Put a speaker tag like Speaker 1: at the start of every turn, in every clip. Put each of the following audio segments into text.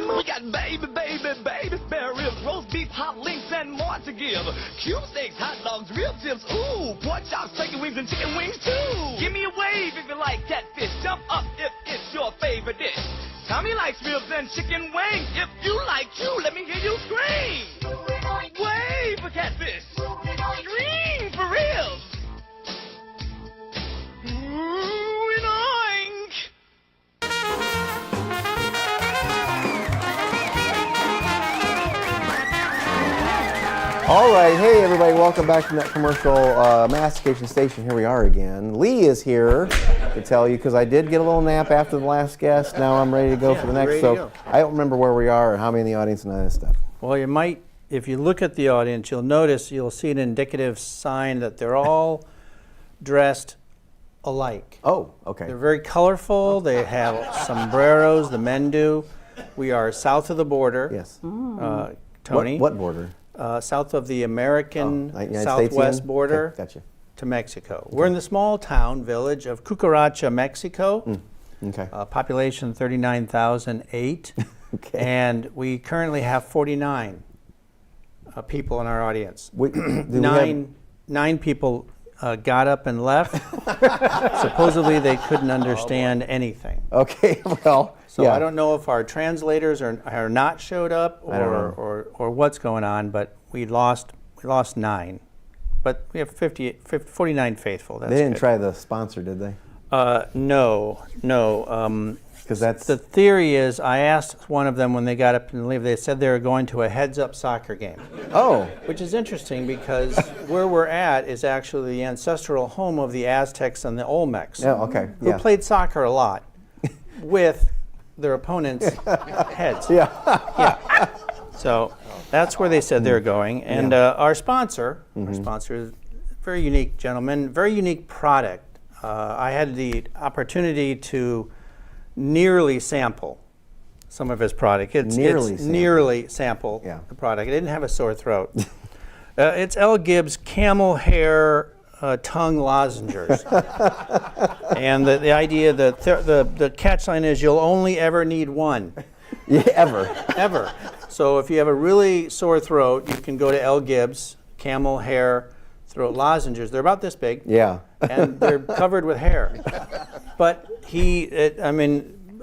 Speaker 1: We got baby, spare ribs, roast beef, hot links, and more to give. Cube steaks, hot dogs, real tips, ooh, pork chops, turkey wings, and chicken wings too. Give me a wave if you like catfish. Jump up if it's your favorite dish. Tommy likes ribs and chicken wings. If you like you, let me hear you scream. Wave for catfish. Scream for ribs. Ooh, and oink.
Speaker 2: All right, hey everybody, welcome back from that commercial mastication station. Here we are again. Lee is here to tell you, because I did get a little nap after the last guest. Now I'm ready to go for the next. So I don't remember where we are or how many in the audience and all that stuff.
Speaker 3: Well, you might, if you look at the audience, you'll see an indicative sign that they're all dressed alike.
Speaker 2: Oh, okay.
Speaker 3: They're very colorful. They have sombreros, the men do. We are south of the border.
Speaker 2: Yes.
Speaker 3: Tony.
Speaker 2: What border?
Speaker 3: South of the American
Speaker 2: United
Speaker 3: southwest
Speaker 2: States
Speaker 3: border.
Speaker 2: Okay, gotcha.
Speaker 3: To Mexico. Okay. We're in the small town village of Cucaracha, Mexico.
Speaker 2: Okay.
Speaker 3: Population 39,008.
Speaker 2: Okay.
Speaker 3: And we currently have 49 people in our audience. Nine people got up and left. Supposedly they couldn't understand anything.
Speaker 2: Okay, well,
Speaker 3: so yeah. I don't know if our translators are not showed up or what's going on, but we lost 9. But we have 49 faithful. That's
Speaker 2: they didn't
Speaker 3: good.
Speaker 2: try the sponsor, did they?
Speaker 3: No.
Speaker 2: Because that's
Speaker 3: the theory is, I asked one of them when they got up and leave, they said they were going to a heads-up soccer game.
Speaker 2: Oh.
Speaker 3: Which is interesting because where we're at is actually the ancestral home of the Aztecs and the Olmecs.
Speaker 2: Oh, okay.
Speaker 3: Who played soccer a lot with their opponents' heads.
Speaker 2: Yeah.
Speaker 3: So that's where they said they're going. And our sponsor is a very unique gentleman, very unique product. I had the opportunity to nearly sample some of his product. Nearly sample the product. I didn't have a sore throat. It's L. Gibbs Camel Hair Tongue Lozengers. And the idea, the catchline is you'll only ever need one.
Speaker 2: Yeah,
Speaker 3: Ever. So if you have a really sore throat, you can go to L. Gibbs Camel Hair Throat Lozengers. They're about this big.
Speaker 2: Yeah.
Speaker 3: And they're covered with hair. But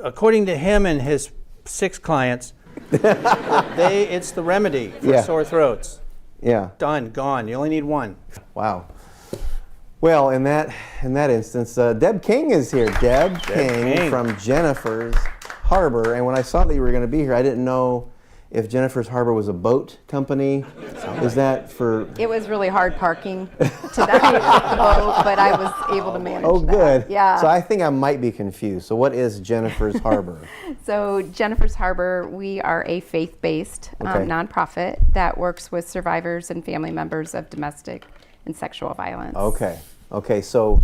Speaker 3: according to him and his 6 clients, it's the remedy for sore throats.
Speaker 2: Yeah.
Speaker 3: Done, gone. You only need one.
Speaker 2: Wow. Well, in that instance, Deb King is here. Deb King from Jennifer's Harbor. And when I saw that you were going to be here, I didn't know if Jennifer's Harbor was a boat company. Is that for...
Speaker 4: It was really hard parking tonight, but I was able to manage that.
Speaker 2: Oh, good.
Speaker 4: Yeah.
Speaker 2: So I think I might be confused. So what is Jennifer's Harbor?
Speaker 4: So Jennifer's Harbor, we are a faith-based nonprofit that works with survivors and family members of domestic and sexual violence.
Speaker 2: Okay. So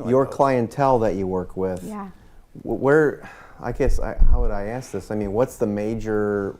Speaker 2: your clientele that you work with, where... how would I ask this? I mean, what's the major,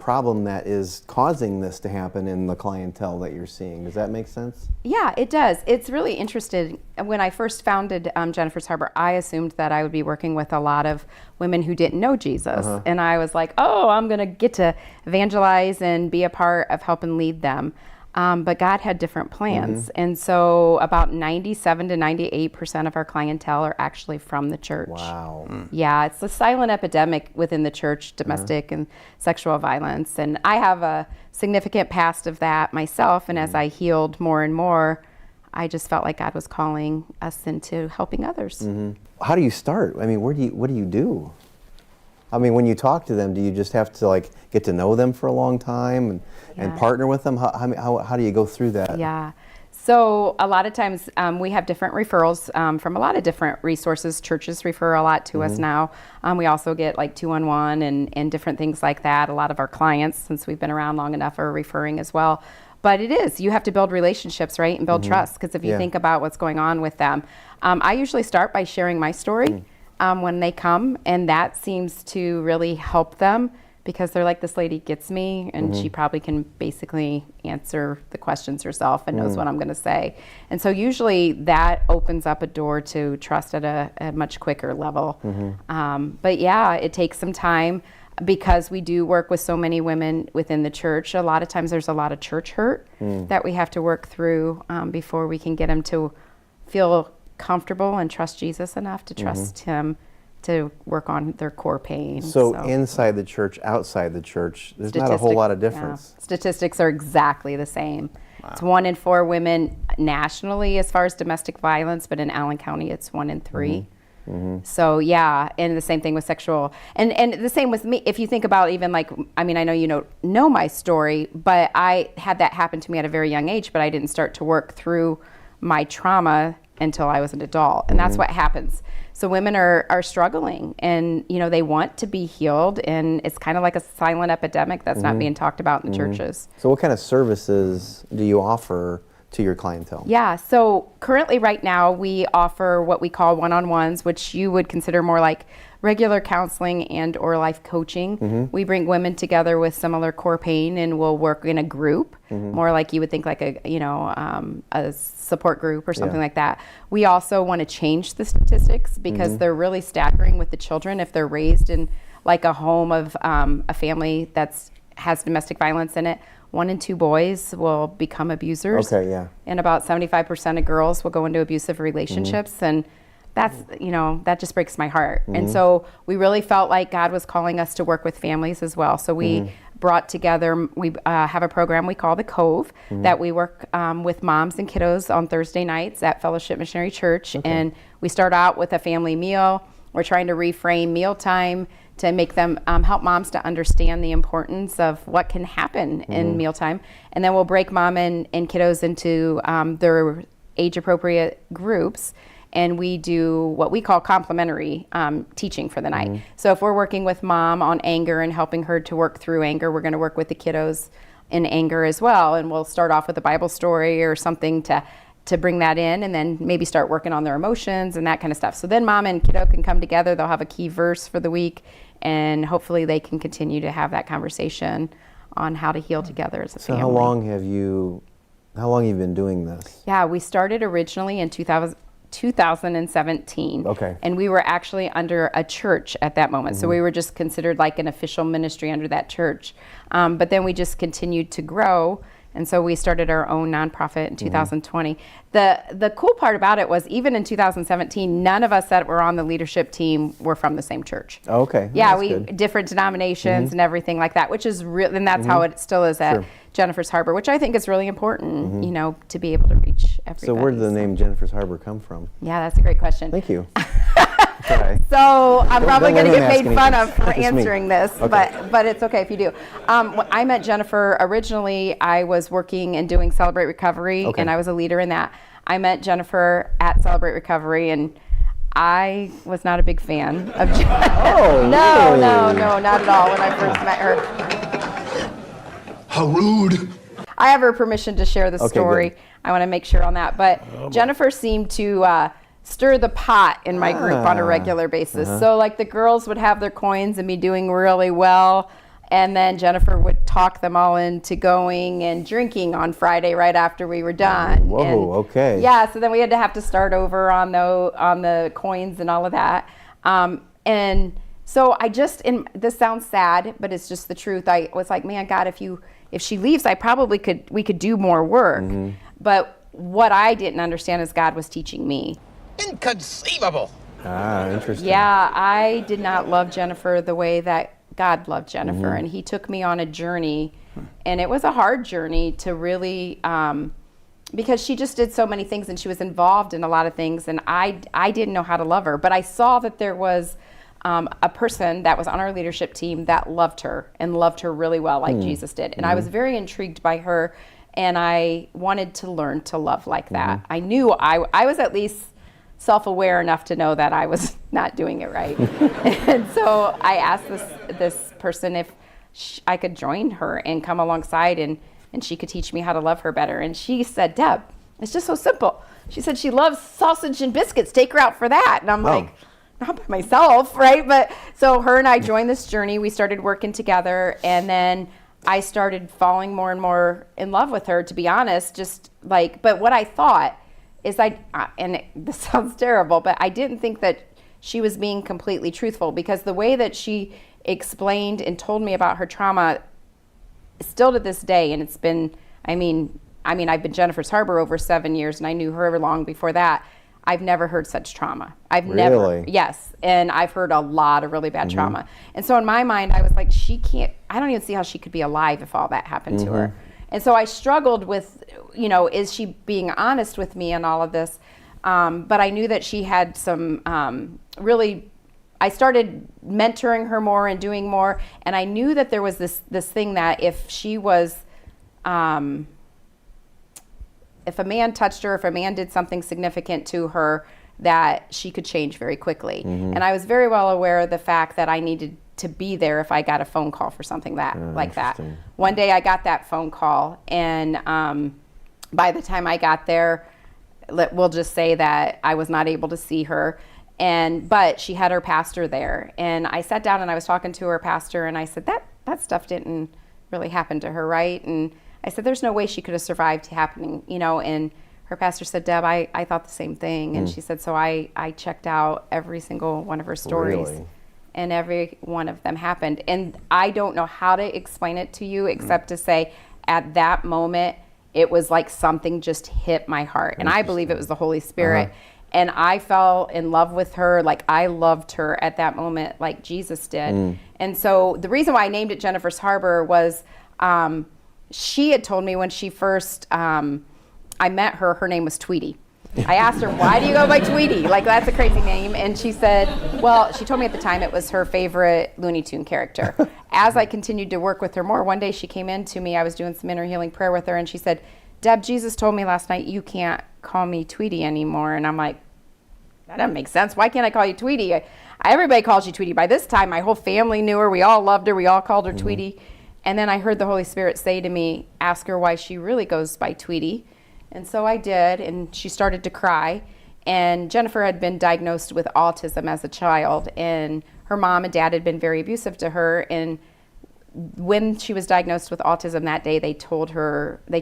Speaker 2: problem that is causing this to happen in the clientele that you're seeing? Does that make sense?
Speaker 4: Yeah, it does. It's really interesting. When I first founded Jennifer's Harbor, I assumed that I would be working with a lot of women who didn't know Jesus. And I was like, I'm going to get to evangelize and be a part of helping lead them. But God had different plans. And so about 97 to 98% of our clientele are actually from the church.
Speaker 2: Wow.
Speaker 4: Yeah, it's a silent epidemic within the church, domestic and sexual violence. And I have a significant past of that myself. And as I healed more and more, I just felt like God was calling us into helping others.
Speaker 2: How do you start? I mean, what do you do? I mean, when you talk to them, do you just have to get to know them for a long time and partner with them? How do you go through that?
Speaker 4: Yeah. So a lot of times we have different referrals from a lot of different resources. Churches refer a lot to us now. We also get 211 and different things like that. A lot of our clients, since we've been around long enough, are referring as well. But you have to build relationships, right? And build trust. Because if you think about what's going on with them, I usually start by sharing my story. When they come, and that seems to really help them because they're like, this lady gets me, and she probably can basically answer the questions herself and knows what I'm going to say. And so usually that opens up a door to trust at a much quicker level. But yeah, it takes some time. because we do work with so many women within the church, a lot of times there's a lot of church hurt that we have to work through before we can get them to feel comfortable and trust Jesus enough to trust him to work on their core pain.
Speaker 2: So inside the church, outside the church, there's not a whole lot of difference.
Speaker 4: Yeah. Statistics are exactly the same. Wow. It's 1 in 4 women nationally as far as domestic violence, but in Allen County it's 1 in 3. So yeah, and the same thing with sexual, and the same with me. If you think about even like, I mean, I know you know my story, but I had that happen to me at a very young age, but I didn't start to work through my trauma until I was an adult, and that's what happens. So women are struggling, and they want to be healed, and it's kind of like a silent epidemic that's not being talked about in the churches.
Speaker 2: So what kind of services do you offer to your clientele?
Speaker 4: Yeah, so currently right now we offer what we call one-on-ones, which you would consider more like regular counseling and or life coaching. We bring women together with similar core pain, and we'll work in a group, more like you would think like a support group or something like that. We also want to change the statistics because they're really staggering with the children. If they're raised in like a home of a family that's has domestic violence in it, 1 in 2 boys will become abusers.
Speaker 2: Okay, yeah.
Speaker 4: And about 75% of girls will go into abusive relationships. And that's, that just breaks my heart. And so we really felt like God was calling us to work with families as well. So we brought together, we have a program we call The Cove that we work with moms and kiddos on Thursday nights at Fellowship Missionary Church. And we start out with a family meal. We're trying to reframe mealtime to make them help moms to understand the importance of what can happen in mealtime. And then we'll break mom and kiddos into their age-appropriate groups, and we do what we call complementary teaching for the night. So if we're working with mom on anger and helping her to work through anger, we're going to work with the kiddos in anger as well, and we'll start off with a Bible story or something to bring that in, and then maybe start working on their emotions and that kind of stuff. So then mom and kiddo can come together, they'll have a key verse for the week, and hopefully they can continue to have that conversation on how to heal together as a family.
Speaker 2: So how long have you been doing this?
Speaker 4: Yeah, we started originally in 2017.
Speaker 2: Okay.
Speaker 4: And we were actually under a church at that moment. So we were just considered like an official ministry under that church. But then we just continued to grow. And so we started our own nonprofit in 2020. The cool part about it was even in 2017, none of us that were on the leadership team were from the same church.
Speaker 2: Oh, okay.
Speaker 4: Yeah, different denominations and everything like that, which is real, and that's how it still is at Jennifer's Harbor, which I think is really important, to be able to reach everybody.
Speaker 2: So where did the name Jennifer's Harbor come from?
Speaker 4: Yeah, that's a great question.
Speaker 2: Thank you.
Speaker 4: So I'm probably going to get made fun of for
Speaker 2: Just
Speaker 4: answering this,
Speaker 2: Okay.
Speaker 4: but it's okay if you do. I met Jennifer originally. I was working and doing Celebrate Recovery, and I was a leader in that. I met Jennifer at Celebrate Recovery, and I was not a big fan of Jennifer.
Speaker 2: Oh,
Speaker 4: No,
Speaker 2: really?
Speaker 4: no, not at all when I first met her.
Speaker 5: How rude.
Speaker 4: I have her permission to share the story.
Speaker 2: good.
Speaker 4: I want to make sure on that. But Jennifer seemed to stir the pot in my group on a regular basis. So like the girls would have their coins and be doing really well. And then Jennifer would talk them all into going and drinking on Friday right after we were done.
Speaker 2: Whoa,
Speaker 4: And
Speaker 2: okay.
Speaker 4: Yeah, so then we had to have to start over on the coins and all of that. And so I just, and this sounds sad, but it's just the truth. I was like, man, God, if she leaves, we could do more work. But what I didn't understand is God was teaching me.
Speaker 5: Inconceivable.
Speaker 2: Ah, interesting.
Speaker 4: Yeah, I did not love Jennifer the way that God loved Jennifer, and he took me on a journey, and it was a hard journey to really, because she just did so many things, and she was involved in a lot of things, and I didn't know how to love her, but I saw that there was a person that was on our leadership team that loved her and loved her really well, like Jesus did, and I was very intrigued by her, and I wanted to learn to love like that. I knew I was at least self-aware enough to know that I was not doing it right. And so I asked this person if I could join her and come alongside and she could teach me how to love her better. And she said, Deb, it's just so simple. She said she loves sausage and biscuits. Take her out for that. And I'm like, not by myself, right? But so her and I joined this journey. We started working together, and then I started falling more and more in love with her, to be honest, but what I thought is this sounds terrible, but I didn't think that she was being completely truthful, because the way that she explained and told me about her trauma still to this day. And it's been, I mean, I've been Jennifer's Harbor over 7 years, and I knew her long before that. I've never heard such trauma. I've never, yes. And I've heard a lot of really bad trauma. And so in my mind, I was like, I don't even see how she could be alive if all that happened to her. And so I struggled with, is she being honest with me and all of this? But I knew that she had some I started mentoring her more and doing more. And I knew that there was this thing that if she was, if a man touched her, if a man did something significant to her, that she could change very quickly. And I was very well aware of the fact that I needed to be there if I got a phone call for something like that. One day I got that phone call, and by the time I got there, we'll just say that I was not able to see her, but she had her pastor there. And I sat down and I was talking to her pastor, and I said, that stuff didn't really happen to her, right? And I said, there's no way she could have survived happening, and her pastor said, Deb, I thought the same thing. And she said, so I checked out every single one of her stories. Really? And every one of them happened. And I don't know how to explain it to you except to say at that moment, it was like something just hit my heart. And I believe it was the Holy Spirit. And I fell in love with her, like I loved her at that moment, like Jesus did. And so the reason why I named it Jennifer's Harbor was she had told me when she first, I met her name was Tweety. I asked her, why do you go by Tweety? Like, that's a crazy name. And she said, well, she told me at the time it was her favorite Looney Tune character. As I continued to work with her more, one day she came in to me, I was doing some inner healing prayer with her, and she said, Deb, Jesus told me last night you can't call me Tweety anymore. And I'm like, that doesn't make sense. Why can't I call you Tweety? Everybody calls you Tweety. By this time, my whole family knew her. We all loved her. We all called her Tweety. And then I heard the Holy Spirit say to me, ask her why she really goes by Tweety. And so I did, and she started to cry. And Jennifer had been diagnosed with autism as a child, and her mom and dad had been very abusive to her. And when she was diagnosed with autism that day, they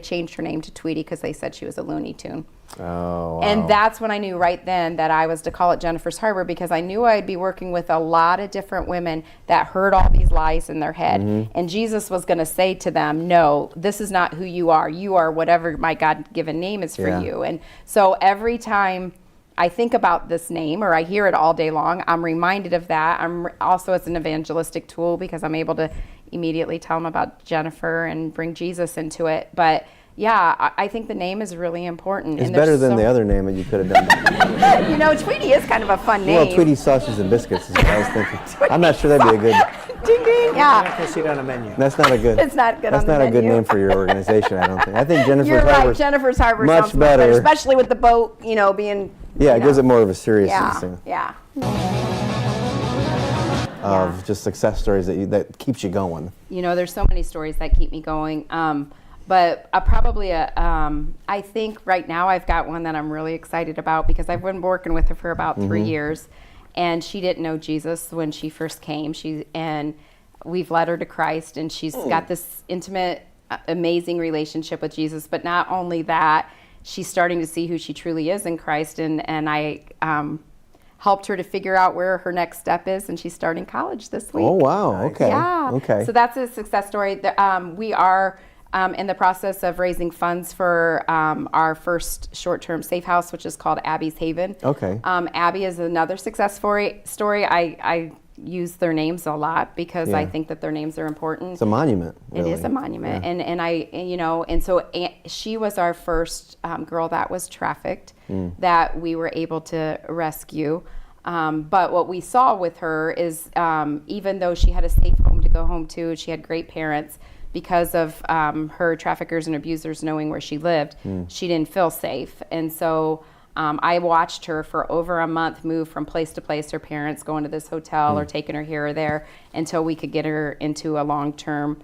Speaker 4: changed her name to Tweety because they said she was a Looney Tune.
Speaker 2: Oh, wow.
Speaker 4: And that's when I knew right then that I was to call it Jennifer's Harbor, because I knew I'd be working with a lot of different women that heard all these lies in their head. And Jesus was going to say to them, no, this is not who you are. You are whatever my God-given name is for you. And so every time I think about this name, or I hear it all day long, I'm reminded of that. I'm also, it's an evangelistic tool because I'm able to immediately tell them about Jennifer and bring Jesus into it. But yeah, I think the name is really important.
Speaker 2: It's better than the other name that you could have done.
Speaker 4: Tweety is kind of a fun name.
Speaker 2: Well, Tweety Sausage and Biscuits is what I was thinking. I'm not sure that'd be a good.
Speaker 4: Ding ding. Yeah.
Speaker 3: I can see it on a menu.
Speaker 2: That's not a good.
Speaker 4: It's not good.
Speaker 2: That's
Speaker 4: on the
Speaker 2: not a good
Speaker 4: menu.
Speaker 2: name for your organization, I don't think. I think Jennifer's
Speaker 4: You're
Speaker 2: Harbor.
Speaker 4: right. Jennifer's Harbor
Speaker 2: much
Speaker 4: sounds much better,
Speaker 2: better,
Speaker 4: especially with the boat, being.
Speaker 2: Yeah, it gives it more of a seriousness.
Speaker 4: Yeah.
Speaker 2: Of just success stories that keeps you going.
Speaker 4: There's so many stories that keep me going. But I think right now I've got one that I'm really excited about because I've been working with her for about 3 years, and she didn't know Jesus when she first came. And we've led her to Christ, and she's got this intimate, amazing relationship with Jesus. But not only that, she's starting to see who she truly is in Christ, and I helped her to figure out where her next step is, and she's starting college this week.
Speaker 2: Oh, wow. Okay.
Speaker 4: Yeah.
Speaker 2: Okay.
Speaker 4: So that's a success story. We are in the process of raising funds for our first short-term safe house, which is called Abby's Haven.
Speaker 2: Okay.
Speaker 4: Abby is another success story. I use their names a lot because I think that their names are important.
Speaker 2: It's a monument. Really.
Speaker 4: It is a monument, and so she was our first girl that was trafficked that we were able to rescue. But what we saw with her is even though she had a safe home to go home to, she had great parents. Because of her traffickers and abusers knowing where she lived, she didn't feel safe. And so I watched her for over a month move from place to place, her parents going to this hotel or taking her here or there until we could get her into a long-term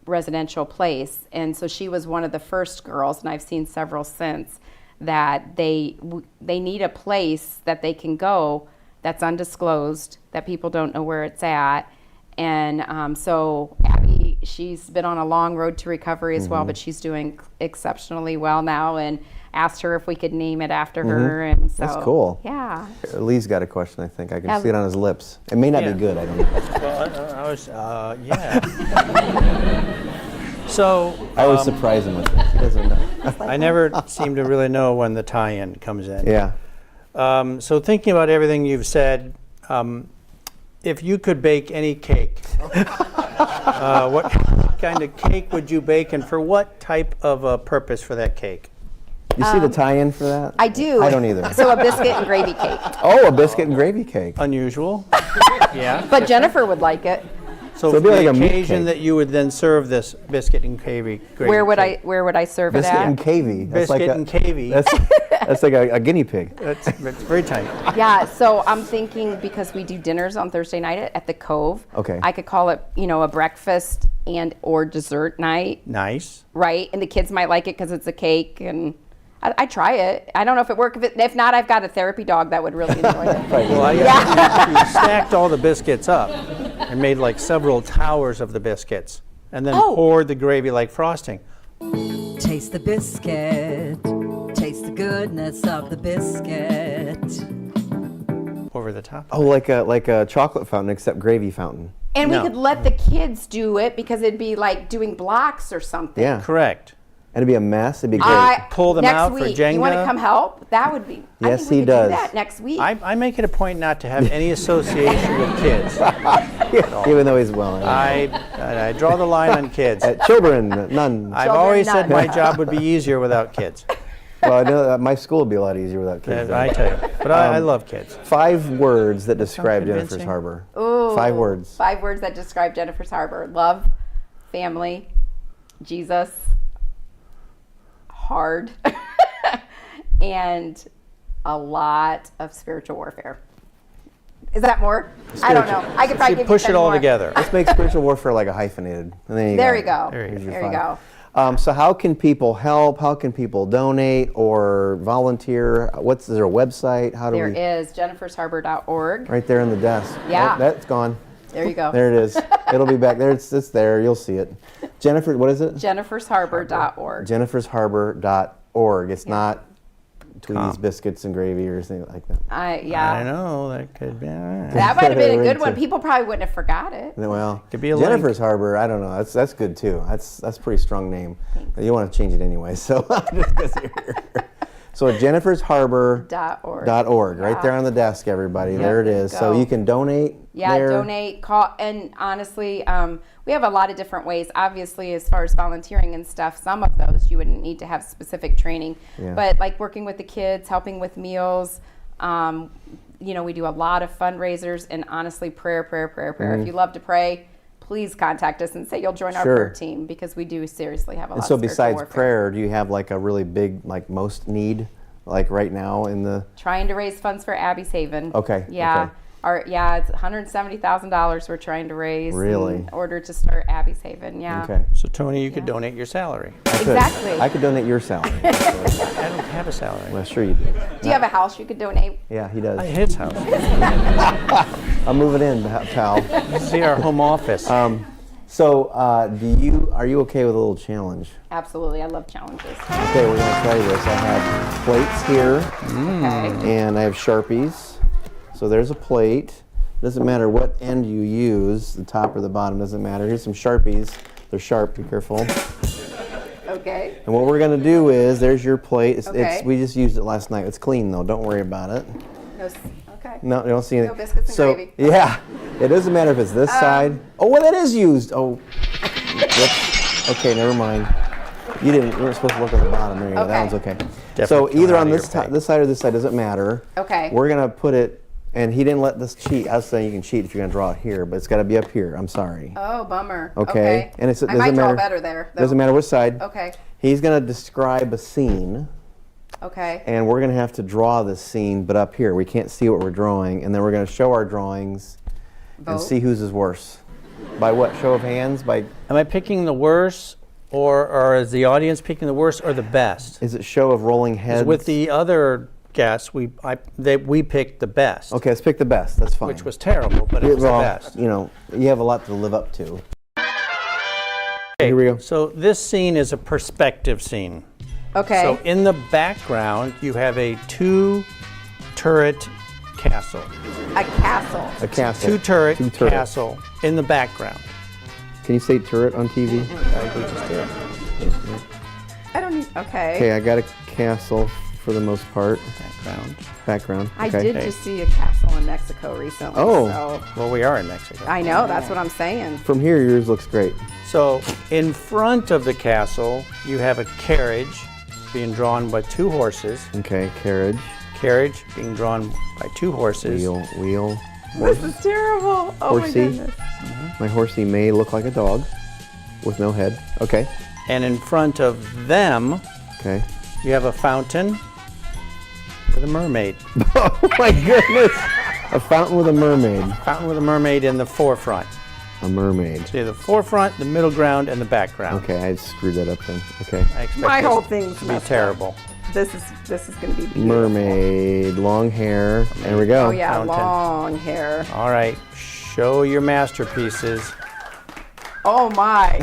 Speaker 4: residential place. And so she was one of the first girls, and I've seen several since, that they need a place that they can go that's undisclosed, that people don't know where it's at. And so Abby, she's been on a long road to recovery as well, but she's doing exceptionally well now, and asked her if we could name it after her. And so
Speaker 2: That's cool.
Speaker 4: Yeah.
Speaker 2: Lee's got a question, I think. I can see it on his lips. It may not be good, I don't know.
Speaker 3: Well, I was, yeah. So
Speaker 2: I always surprise him with this. He doesn't know.
Speaker 3: I never seem to really know when the tie-in comes in.
Speaker 2: Yeah.
Speaker 3: So thinking about everything you've said, if you could bake any cake, what kind of cake would you bake, and for what type of a purpose for that cake?
Speaker 2: You see the tie-in for that?
Speaker 4: I do.
Speaker 2: I don't either.
Speaker 4: So a biscuit and gravy cake.
Speaker 2: Oh, a biscuit and gravy cake.
Speaker 3: Unusual. Yeah.
Speaker 4: But Jennifer would like it.
Speaker 3: So
Speaker 2: it'd
Speaker 3: for
Speaker 2: be
Speaker 3: the
Speaker 2: like a meat
Speaker 3: occasion
Speaker 2: cake.
Speaker 3: that you would then serve this biscuit and gravy
Speaker 4: Where would
Speaker 3: cake.
Speaker 4: I serve it
Speaker 2: Biscuit
Speaker 4: at?
Speaker 2: and cavy. That's
Speaker 3: Biscuit
Speaker 2: like
Speaker 3: and cavy.
Speaker 2: That's like a guinea pig.
Speaker 3: That's very tight.
Speaker 4: Yeah, so I'm thinking, because we do dinners on Thursday night at the Cove.
Speaker 2: Okay.
Speaker 4: I could call it, a breakfast and or dessert night,
Speaker 3: Nice.
Speaker 4: right? And the kids might like it because it's a cake, and I try it. I don't know if it works. If not, I've got a therapy dog that would really enjoy it.
Speaker 3: Well, you stacked all the biscuits up and made like several towers of the biscuits, and then poured the gravy like frosting.
Speaker 6: Taste the biscuit. Taste the goodness of the biscuit.
Speaker 3: Over the top.
Speaker 2: Oh, like a chocolate fountain, except gravy fountain.
Speaker 4: And we
Speaker 3: No.
Speaker 4: could let the kids do it because it'd be like doing blocks or something.
Speaker 2: Yeah.
Speaker 3: Correct.
Speaker 2: And it'd be a mess. It'd be great.
Speaker 3: Pull them
Speaker 4: next
Speaker 3: out for
Speaker 4: week. You want to
Speaker 3: Jenga?
Speaker 4: come help? That would be. I
Speaker 2: Yes,
Speaker 4: think we
Speaker 2: he
Speaker 4: could
Speaker 2: does.
Speaker 4: do that next week.
Speaker 3: I make it a point not to have any association with kids.
Speaker 2: Even though he's well.
Speaker 3: I draw the line on kids.
Speaker 2: Children, none.
Speaker 3: I've
Speaker 4: Children,
Speaker 3: always said
Speaker 4: none.
Speaker 3: my job would be easier without kids.
Speaker 2: Well, I know that my school would be a lot easier without kids.
Speaker 3: I tell you. But I love kids.
Speaker 2: 5 words that describe Jennifer's
Speaker 3: convincing.
Speaker 2: Harbor.
Speaker 4: Ooh,
Speaker 2: 5 words.
Speaker 4: 5 words that describe Jennifer's Harbor: love, family, Jesus, hard, and a lot of spiritual warfare. Is that more? I don't know. I could probably give you
Speaker 3: Push
Speaker 4: 10
Speaker 3: it all
Speaker 4: more.
Speaker 3: together.
Speaker 2: Let's make spiritual warfare like a hyphenated. And then
Speaker 4: There you go.
Speaker 3: There you
Speaker 2: Here's your
Speaker 4: There you
Speaker 2: 5.
Speaker 4: go.
Speaker 2: So how can people help? How can people donate or volunteer? Is there a website? How do
Speaker 4: There
Speaker 2: we?
Speaker 4: is jennifersharbor.org.
Speaker 2: Right there in the desk.
Speaker 4: Yeah.
Speaker 2: Oh, that's gone.
Speaker 4: There you go.
Speaker 2: There it is. It'll be back there. It's there. You'll see it. Jennifer, what is it?
Speaker 4: jennifersharbor.org.
Speaker 2: jennifersharbor.org. It's not Tweety's Biscuits and Gravy or anything like that.
Speaker 3: I know, that could be.
Speaker 4: That might have been a good one. People probably wouldn't have forgot it.
Speaker 2: Well,
Speaker 3: Could be a
Speaker 2: Jennifer's Harbor. I don't know. That's good too. That's a pretty strong name. You want to change it anyway. So just 'cause you're here. So jennifersharbor.org. Right there on the desk, everybody. There it is. So
Speaker 4: go.
Speaker 2: you can donate.
Speaker 4: Yeah,
Speaker 2: there.
Speaker 4: donate, call, and honestly, we have a lot of different ways. Obviously, as far as volunteering and stuff, some of those you wouldn't need to have specific training.
Speaker 2: Yeah.
Speaker 4: But like working with the kids, helping with meals, we do a lot of fundraisers, and honestly, prayer. If you love to pray, please contact us and say you'll join our prayer team, because we do seriously have a lot
Speaker 2: And so
Speaker 4: of spiritual
Speaker 2: besides
Speaker 4: warfare.
Speaker 2: prayer, do you have like a really big, like most need, like right now in the?
Speaker 4: Trying to raise funds for Abby's Haven.
Speaker 2: Okay,
Speaker 4: Yeah.
Speaker 2: okay.
Speaker 4: It's $170,000 we're trying to raise
Speaker 2: Really?
Speaker 4: in order to start Abby's Haven. Yeah.
Speaker 2: Okay.
Speaker 3: So Tony, you could donate your salary.
Speaker 4: Exactly.
Speaker 2: I could donate your salary.
Speaker 3: I don't have a salary.
Speaker 2: Well, sure you do.
Speaker 4: Do you have a house you could donate?
Speaker 2: Yeah, he does.
Speaker 3: His house.
Speaker 2: I'm moving in, pal.
Speaker 3: See our home office.
Speaker 2: So, are you okay with a little challenge?
Speaker 4: Absolutely. I love challenges.
Speaker 2: Okay, we're gonna try this. I have plates here,
Speaker 4: Okay.
Speaker 2: and I have Sharpies. So there's a plate. Doesn't matter what end you use, the top or the bottom, doesn't matter. Here's some Sharpies. They're sharp, be careful.
Speaker 4: Okay.
Speaker 2: And what we're gonna do is, there's your plate.
Speaker 4: Okay.
Speaker 2: We just used it last night. It's clean though, don't worry about it.
Speaker 4: Okay.
Speaker 2: No, you don't see anything.
Speaker 4: No biscuits and
Speaker 2: so,
Speaker 4: gravy.
Speaker 2: Yeah, it doesn't matter if it's this side. Oh, well, that is used. Oh, whoops. Okay, never mind. You weren't supposed to look at the bottom. There you go. That one's okay. So
Speaker 3: Definitely
Speaker 2: either
Speaker 3: come
Speaker 2: on
Speaker 3: out of
Speaker 2: this
Speaker 3: your pay.
Speaker 2: this side or this side doesn't matter.
Speaker 4: Okay.
Speaker 2: We're gonna put it, and he didn't let this cheat. I was saying you can cheat if you're gonna draw it here, but it's got to be up here. I'm sorry.
Speaker 4: Oh, bummer.
Speaker 2: Okay. And it
Speaker 4: I
Speaker 2: doesn't
Speaker 4: might draw
Speaker 2: matter.
Speaker 4: better there. though.
Speaker 2: Doesn't matter which side.
Speaker 4: Okay.
Speaker 2: He's gonna describe a scene.
Speaker 4: Okay.
Speaker 2: And we're going to have to draw this scene, but up here. We can't see what we're drawing. And then we're going to show our drawings and
Speaker 4: Vote.
Speaker 2: see whose is worse. By what? Show of hands? By
Speaker 3: Am I picking the worst, or is the audience picking the worst or the best?
Speaker 2: is it show of rolling
Speaker 3: 'Cause
Speaker 2: heads?
Speaker 3: with the other guests, we picked the best,
Speaker 2: Okay, let's pick the best. That's fine.
Speaker 3: which was terrible, but it was
Speaker 2: well,
Speaker 3: the best.
Speaker 2: you know, you have a lot to live up to. Here we go.
Speaker 3: So this scene is a perspective scene.
Speaker 4: Okay.
Speaker 3: So in the background, you have a 2-turret castle.
Speaker 4: A castle.
Speaker 2: A castle.
Speaker 3: Two-turret
Speaker 2: Two-turret.
Speaker 3: castle in the background.
Speaker 2: Can you say turret on TV?
Speaker 3: We just did.
Speaker 4: I don't need. Okay.
Speaker 2: Okay, I got a castle for the most part.
Speaker 3: Background.
Speaker 4: I
Speaker 2: Okay.
Speaker 4: did just see a castle in Mexico recently.
Speaker 2: Oh.
Speaker 4: So
Speaker 3: Well, we are in Mexico.
Speaker 4: I know. That's what I'm saying.
Speaker 2: From here, yours looks great.
Speaker 3: So in front of the castle, you have a carriage being drawn by 2 horses.
Speaker 2: Okay, carriage,
Speaker 3: Carriage being drawn by 2 horses.
Speaker 2: wheel.
Speaker 4: This is terrible. Oh
Speaker 2: Horsey.
Speaker 4: my goodness.
Speaker 2: My horsey may look like a dog with no head. Okay,
Speaker 3: And in front of them,
Speaker 2: okay.
Speaker 3: you have a fountain with a mermaid.
Speaker 2: Oh my goodness! A fountain with a mermaid.
Speaker 3: Fountain with a mermaid in the forefront.
Speaker 2: A mermaid.
Speaker 3: So you have the forefront, the middle ground, and the background.
Speaker 2: Okay, I screwed that up then. Okay.
Speaker 3: I expect
Speaker 4: My
Speaker 3: this
Speaker 4: whole thing's
Speaker 3: to be
Speaker 4: messed up.
Speaker 3: terrible.
Speaker 4: This is going to be beautiful.
Speaker 2: Mermaid, long hair. There we go.
Speaker 4: Oh yeah,
Speaker 3: Fountain.
Speaker 4: long hair.
Speaker 3: All right, show your masterpieces.
Speaker 4: Oh my.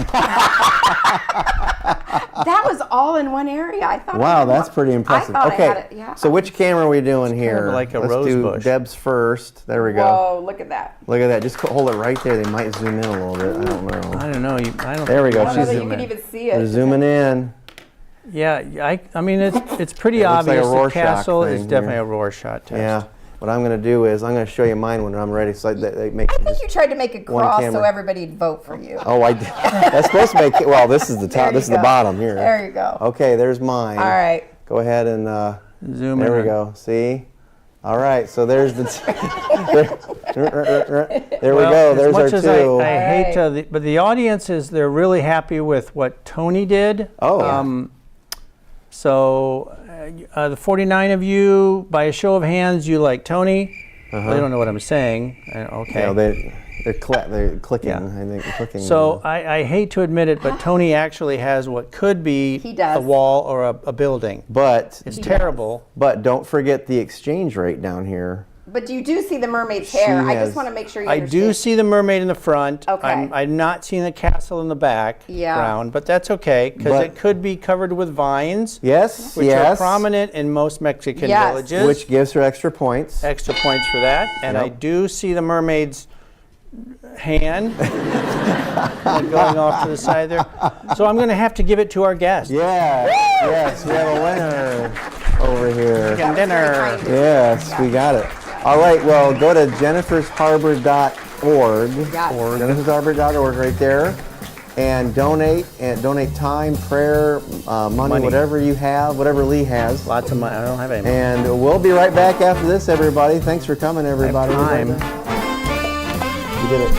Speaker 4: That was all in one area. I thought. I
Speaker 2: Wow,
Speaker 4: had
Speaker 2: that's
Speaker 4: one-
Speaker 2: pretty impressive.
Speaker 4: I thought
Speaker 2: Okay,
Speaker 4: I had it. Yeah.
Speaker 2: so which camera are we doing here?
Speaker 3: of like a
Speaker 2: Let's
Speaker 3: rose
Speaker 2: do
Speaker 3: bush.
Speaker 2: Deb's first. There we go.
Speaker 4: Whoa! Look at that.
Speaker 2: Look at that. Just hold it right there. They might zoom in a little bit. I don't know.
Speaker 3: I don't know. I don't.
Speaker 2: There we go.
Speaker 4: I don't know
Speaker 2: She's
Speaker 4: that you can even see
Speaker 2: They're
Speaker 4: it.
Speaker 2: zooming in.
Speaker 3: Yeah, I mean it's pretty
Speaker 2: It looks like a
Speaker 3: obvious. The
Speaker 2: Rorschach
Speaker 3: castle
Speaker 2: thing
Speaker 3: is definitely
Speaker 2: here.
Speaker 3: a Rorschach test.
Speaker 2: Yeah. What I'm going to do is I'm going to show you mine when I'm ready. So that makes
Speaker 4: I think you tried to make a
Speaker 2: one
Speaker 4: cross so
Speaker 2: camera.
Speaker 4: everybody'd vote for you.
Speaker 2: Oh, I did. That's supposed to make it. Well, this is the
Speaker 4: There
Speaker 2: top.
Speaker 4: you
Speaker 2: This is the
Speaker 4: go.
Speaker 2: bottom here.
Speaker 4: There you go.
Speaker 2: Okay, there's mine.
Speaker 4: All right.
Speaker 2: Go ahead and
Speaker 3: Zoom
Speaker 2: there
Speaker 3: in.
Speaker 2: we go. See? All right. So there's the. there we go. There's
Speaker 3: as
Speaker 2: our
Speaker 3: much as
Speaker 2: two.
Speaker 3: I hate
Speaker 4: Alright.
Speaker 3: to, but the audience they're really happy with what Tony did.
Speaker 2: Oh.
Speaker 3: So the 49 of you, by a show of hands, you like Tony. They don't know what I'm saying. Okay.
Speaker 2: No, they're clicking.
Speaker 3: Yeah.
Speaker 2: I think they're clicking.
Speaker 3: So I hate to admit it, but Tony actually has what could be
Speaker 4: He does.
Speaker 3: a wall or a building.
Speaker 2: but
Speaker 3: It's terrible.
Speaker 2: don't forget the exchange rate down here.
Speaker 4: But you do see the mermaid's hair. I
Speaker 2: has-
Speaker 4: just want to make sure you
Speaker 3: I
Speaker 4: understand.
Speaker 3: do see the mermaid in the front.
Speaker 4: Okay.
Speaker 3: I'm not seeing the castle in the background, but that's okay because
Speaker 2: But-
Speaker 3: it could be covered with vines,
Speaker 2: Yes.
Speaker 3: which
Speaker 2: yes.
Speaker 3: are prominent in most Mexican
Speaker 4: Yes.
Speaker 3: villages.
Speaker 2: Which gives her extra points.
Speaker 3: Extra points for that. And I
Speaker 2: Yep.
Speaker 3: do see the mermaid's hand going off to the side there. So I'm going to have to give it to our guest.
Speaker 2: Yeah. Yes, we have a winner over here.
Speaker 3: Chicken dinner.
Speaker 2: Yes, we got it. All right, well, go to jennifersharbor.org.
Speaker 4: Yes.
Speaker 2: jennifersharbor.org right there. And donate time, prayer, money, whatever you have, whatever Lee has.
Speaker 3: Lots of money. I don't have any money.
Speaker 2: And we'll be right back after this, everybody. Thanks for coming, everybody.
Speaker 3: time.
Speaker 2: You did it.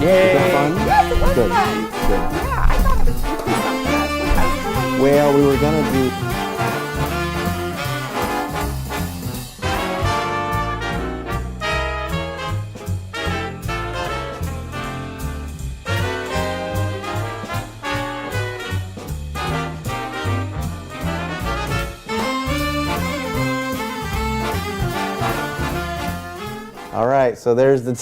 Speaker 3: Yay!
Speaker 2: Was that fun?
Speaker 4: Yes, it was
Speaker 2: Good.
Speaker 4: fun.
Speaker 2: Good.
Speaker 4: Yeah, I thought it was something.
Speaker 2: Well, we were gonna do. All right, so there's the.